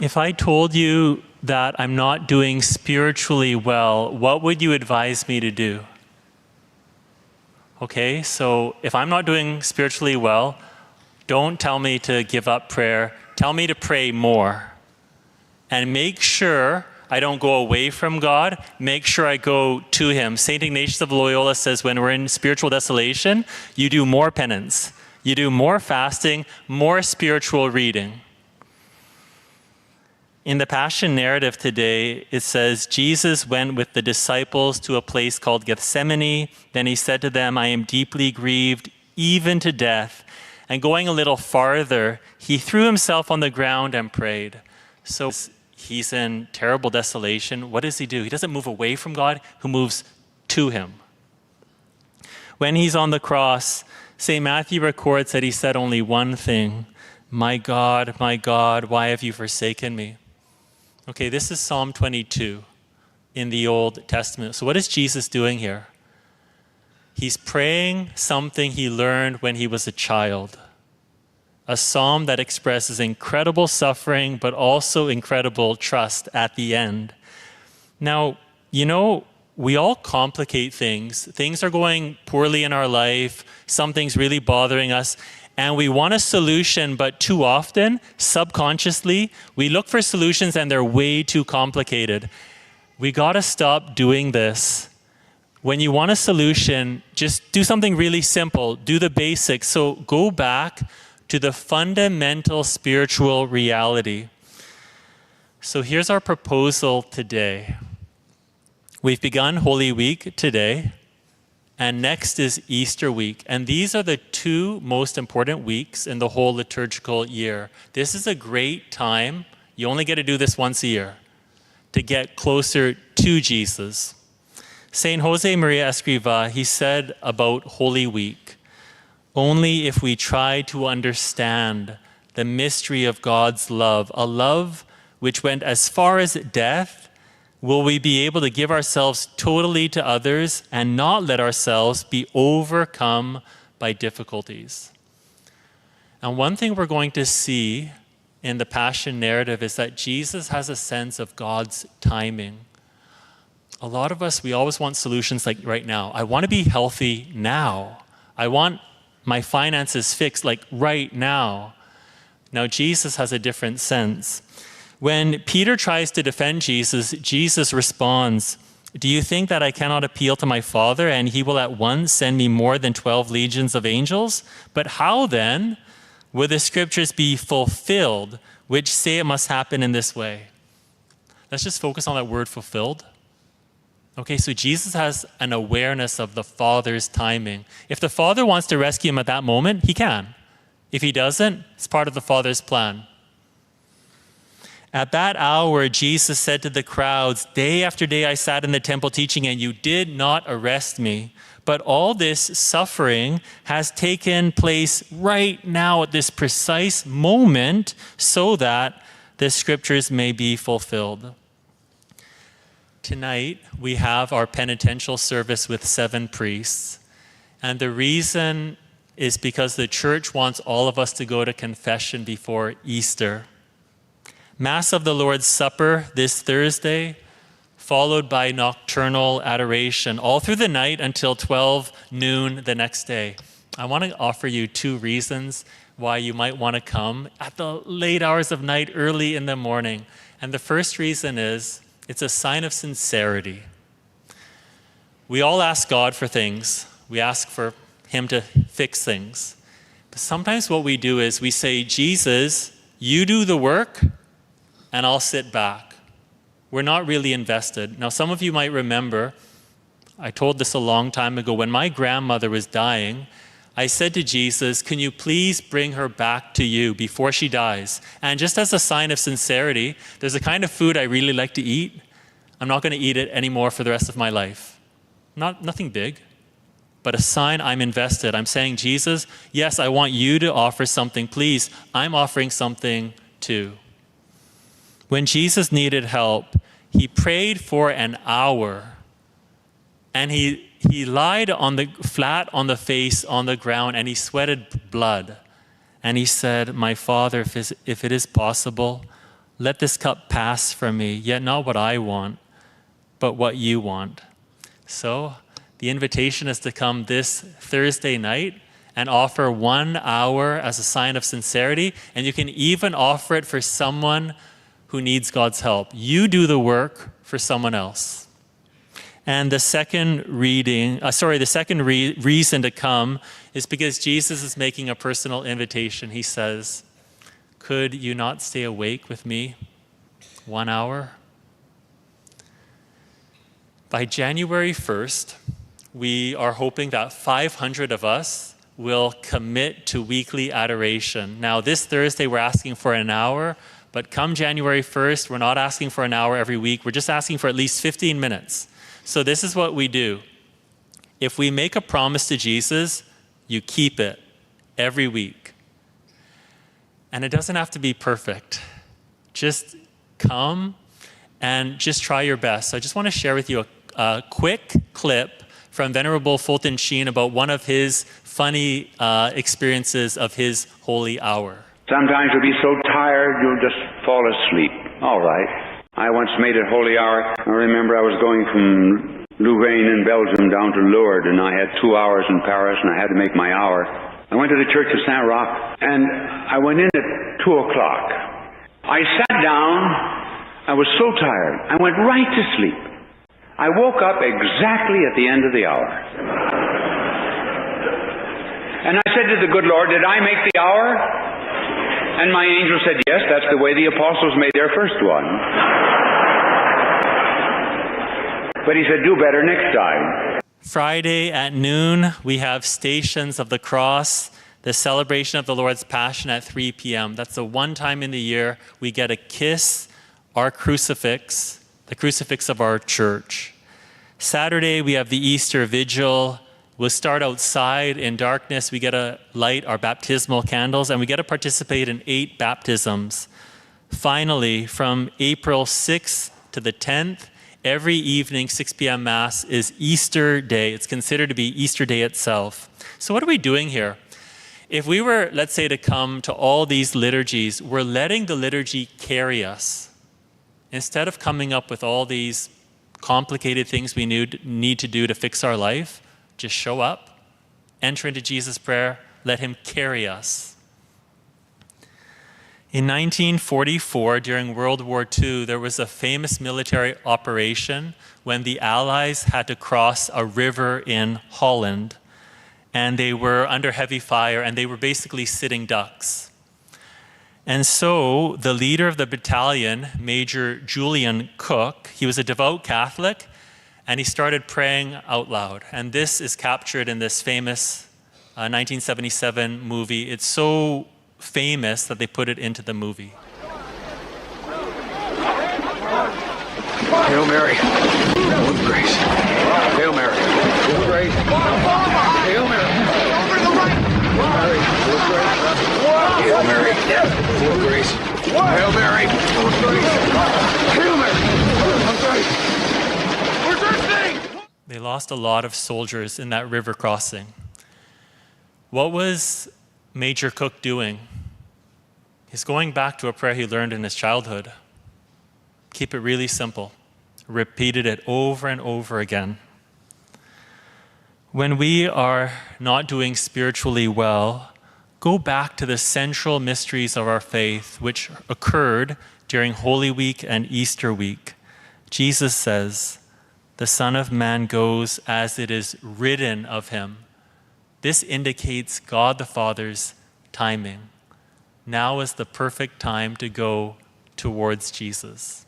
If I told you that I'm not doing spiritually well, what would you advise me to do? Okay, so if I'm not doing spiritually well, don't tell me to give up prayer. Tell me to pray more. And make sure I don't go away from God. Make sure I go to Him. St. Ignatius of Loyola says when we're in spiritual desolation, you do more penance. You do more fasting, more spiritual reading. In the Passion narrative today, it says, Jesus went with the disciples to a place called Gethsemane. Then He said to them, I am deeply grieved, even to death. And going a little farther, He threw Himself on the ground and prayed. So He's in terrible desolation. What does He do? He doesn't move away from God, He moves to Him. When He's on the cross, St. Matthew records that He said only one thing, my God, why have you forsaken me? Okay, this is Psalm 22 in the Old Testament. So what is Jesus doing here? He's praying something He learned when He was a child. A psalm that expresses incredible suffering, but also incredible trust at the end. Now, we all complicate things. Things are going poorly in our life. Something's really bothering us. And we want a solution, but too often, subconsciously, we look for solutions and they're way too complicated. We gotta stop doing this. When you want a solution, just do something really simple. Do the basics. So go back to the fundamental spiritual reality. So here's our proposal today. We've begun Holy Week today. And next is Easter week. And these are the two most important weeks in the whole liturgical year. This is a great time, you only get to do this once a year, to get closer to Jesus. St. Jose Maria Escrivá, he said about Holy Week, only if we try to understand the mystery of God's love, a love which went as far as death, will we be able to give ourselves totally to others and not let ourselves be overcome by difficulties. And one thing we're going to see in the Passion narrative is that Jesus has a sense of God's timing. A lot of us, we always want solutions like right now. I want to be healthy now. I want my finances fixed like right now. Now, Jesus has a different sense. When Peter tries to defend Jesus, Jesus responds, do you think that I cannot appeal to my Father and He will at once send me more than 12 legions of angels? But how then will the scriptures be fulfilled, which say it must happen in this way? Let's just focus on that word fulfilled. Okay, so Jesus has an awareness of the Father's timing. If the Father wants to rescue Him at that moment, He can. If He doesn't, it's part of the Father's plan. At that hour, Jesus said to the crowds, day after day I sat in the temple teaching, and you did not arrest me. But all this suffering has taken place right now at this precise moment so that the scriptures may be fulfilled. Tonight, we have our penitential service with 7 priests. And the reason is because the church wants all of us to go to confession before Easter. Mass of the Lord's Supper this Thursday, followed by nocturnal adoration, all through the night until 12 noon the next day. I want to offer you 2 reasons why you might want to come at the late hours of night, early in the morning. And the first reason is, it's a sign of sincerity. We all ask God for things. We ask for Him to fix things. But sometimes what we do is we say, Jesus, you do the work, and I'll sit back. We're not really invested. Now, some of you might remember, I told this a long time ago, when my grandmother was dying, I said to Jesus, can you please bring her back to you before she dies? And just as a sign of sincerity, there's a kind of food I really like to eat. I'm not going to eat it anymore for the rest of my life. Nothing big, but a sign I'm invested. I'm saying, Jesus, yes, I want you to offer something. Please, I'm offering something too. When Jesus needed help, He prayed for an hour, and he lied flat on the face on the ground, and he sweated blood. And he said, my Father, if it is possible, Let this cup pass from me, yet not what I want, but what you want. So the invitation is to come this Thursday night and offer 1 hour as a sign of sincerity. And you can even offer it for someone who needs God's help. You do the work for someone else. And the second reason to come is because Jesus is making a personal invitation. He says, could you not stay awake with me 1 hour? By January 1st, we are hoping that 500 of us will commit to weekly adoration. Now, this Thursday, we're asking for an hour, but come January 1st, we're not asking for an hour every week. We're just asking for at least 15 minutes. So this is what we do. If we make a promise to Jesus, you keep it every week. And it doesn't have to be perfect. Just come and just try your best. So I just want to share with you a quick clip from Venerable Fulton Sheen about one of his funny experiences of his holy hour. Sometimes you'll be so tired you'll just fall asleep. All right. I once made a holy hour. I remember I was going from Louvain in Belgium down to Lourdes, and I had 2 hours in Paris, and I had to make my hour. I went to the Church of Saint Roch, and I went in at 2 o'clock. I sat down. I was so tired. I went right to sleep. I woke up exactly at the end of the hour. And I said to the good Lord, did I make the hour? And my angel said, yes, that's the way the apostles made their first one. But he said, do better next time. Friday at noon, we have Stations of the Cross, the celebration of the Lord's Passion at 3 p.m. That's the one time in the year we get to kiss our crucifix, the crucifix of our church. Saturday, we have the Easter Vigil. We'll start outside in darkness. We get to light our baptismal candles, and we get to participate in 8 baptisms. Finally, from April 6th to the 10th, every evening, 6 p.m. Mass is Easter Day. It's considered to be Easter Day itself. So what are we doing here? If we were, let's say, to come to all these liturgies, we're letting the liturgy carry us. Instead of coming up with all these complicated things we need to do to fix our life, just show up, enter into Jesus' prayer, let him carry us. In 1944, during World War II, there was a famous military operation when the Allies had to cross a river in Holland, and they were under heavy fire, and they were basically sitting ducks. And so the leader of the battalion, Major Julian Cook, he was a devout Catholic, and he started praying out loud. And this is captured in this famous 1977 movie. It's so famous that they put it into the movie. Hail Mary, full of grace. Hail Mary, full of grace. Hail Mary, over to the right. Hail Mary, full of grace. Hail Mary, full of grace. Hail Mary, full of grace. Where's our thing? They lost a lot of soldiers in that river crossing. What was Major Cook doing? He's going back to a prayer he learned in his childhood. Keep it really simple. Repeated it over and over again. When we are not doing spiritually well, go back to the central mysteries of our faith, which occurred during Holy Week and Easter week. Jesus says, "The Son of Man goes as it is written of him." This indicates God the Father's timing. Now is the perfect time to go towards Jesus.